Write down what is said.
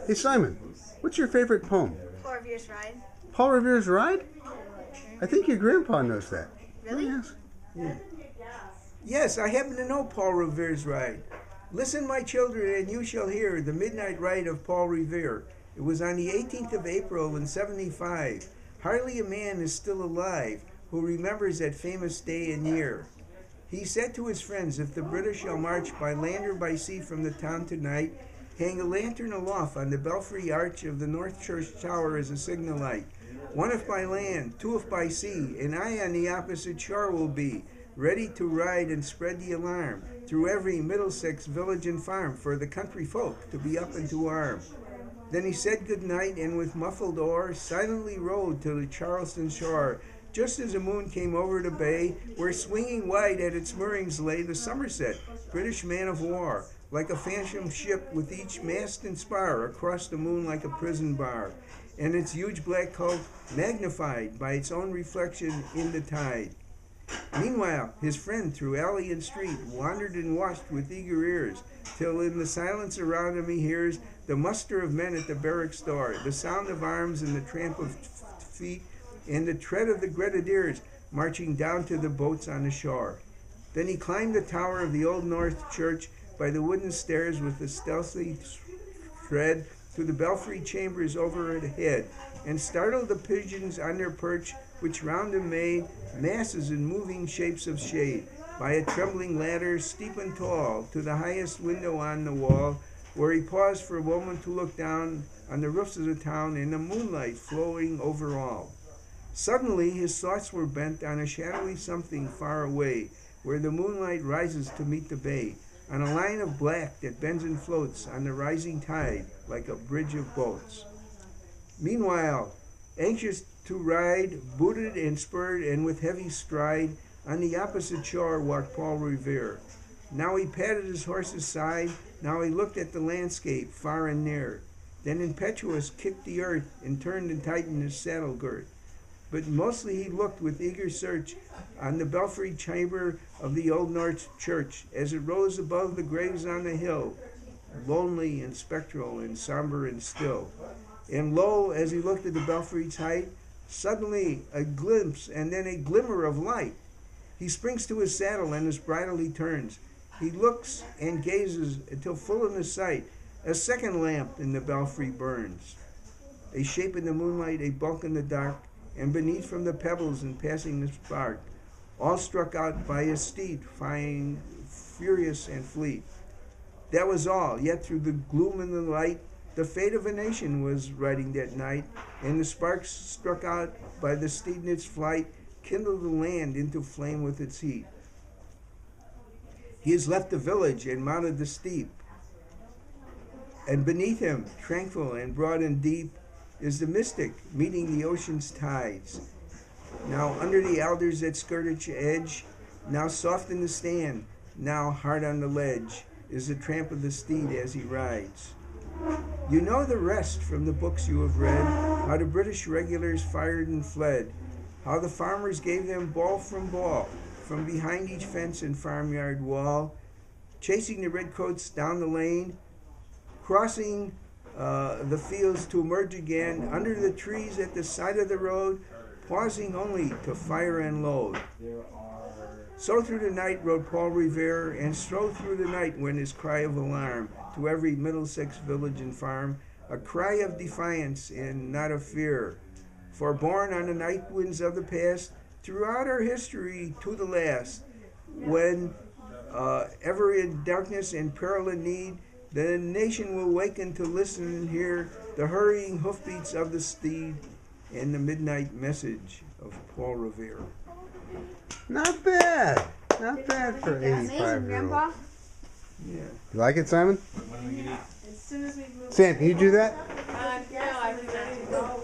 Hey Simon, what's your favorite poem? Paul Revere's Ride. Paul Revere's Ride? I think your grandpa knows that. Really? Yes. Yeah. Yes, I happen to know Paul Revere's Ride. Listen, my children, and you shall hear the midnight ride of Paul Revere. It was on the 18th of April in 75. Hardly a man is still alive who remembers that famous day and year. He said to his friends, if the British shall march by land or by sea from the town tonight, hang a lantern aloft on the belfry arch of the North Church Tower as a signal light. One if by land, two if by sea, and I on the opposite shore will be, ready to ride and spread the alarm through every Middlesex village and farm for the country folk to be up and to arm. Then he said good night and with muffled oar silently rowed to the Charleston shore, just as the moon came over the bay, where swinging wide at its moorings lay the Somerset, British man of war, like a phantom ship with each mast and spar across the moon like a prison bar, and its huge black hull magnified by its own reflection in the tide. Meanwhile, his friend through alley and street wandered and watched with eager ears, till in the silence around him he hears the muster of men at the barracks door, the sound of arms and the tramp of feet, and the tread of the grenadiers marching down to the boats on the shore. Then he climbed the tower of the Old North Church by the wooden stairs with a stealthy tread to the belfry chambers overhead, and startled the pigeons on their perch, which round him made masses and moving shapes of shade, by a trembling ladder, steep and tall, to the highest window on the wall, where he paused for a moment to look down on the roofs of the town and the moonlight flowing over all. Suddenly his thoughts were bent on a shadowy something far away, where the moonlight rises to meet the bay, on a line of black that bends and floats on the rising tide like a bridge of boats. Meanwhile, anxious to ride, booted and spurred and with heavy stride, on the opposite shore walked Paul Revere. Now he patted his horse's side, now he looked at the landscape far and near, then impetuous kicked the earth and turned and tightened his saddle girth. But mostly he looked with eager search on the belfry chamber of the Old North Church as it rose above the graves on the hill, lonely and spectral and somber and still. And lo, as he looked at the belfry's height, suddenly a glimpse and then a glimmer of light. He springs to his saddle and his bridle he turns. He looks and gazes until full in his sight a second lamp in the belfry burns. A shape in the moonlight, a bulk in the dark, and beneath from the pebbles and passing the spark, all struck out by his steed, flying furious and fleet. That was all, yet through the gloom and the light, the fate of a nation was riding that night, and the sparks struck out by the steed in its flight kindled the land into flame with its heat. He has left the village and mounted the steep, and beneath him, tranquil and broad and deep, is the mystic meeting the ocean's tides. Now under the alders that skirt its edge, now soft in the stand, now hard on the ledge, is the tramp of the steed as he rides. You know the rest from the books you have read, how the British regulars fired and fled, how the farmers gave them ball from behind each fence and farmyard wall, chasing the redcoats down the lane, crossing the fields to emerge again under the trees at the side of the road, pausing only to fire and load. So through the night rode Paul Revere, and strode through the night went his cry of alarm to every Middlesex village and farm, a cry of defiance and not of fear. For born on the night winds of the past, throughout our history to the last, when ever in darkness and peril and need, the nation will waken to listen and hear the hurrying hoofbeats of the steed and the midnight message of Paul Revere. Not bad. Not bad for an 85-year-old. Grandpa. Yeah. You like it, Simon? As soon as we move. Sam, can you do that? No, I forgot to go.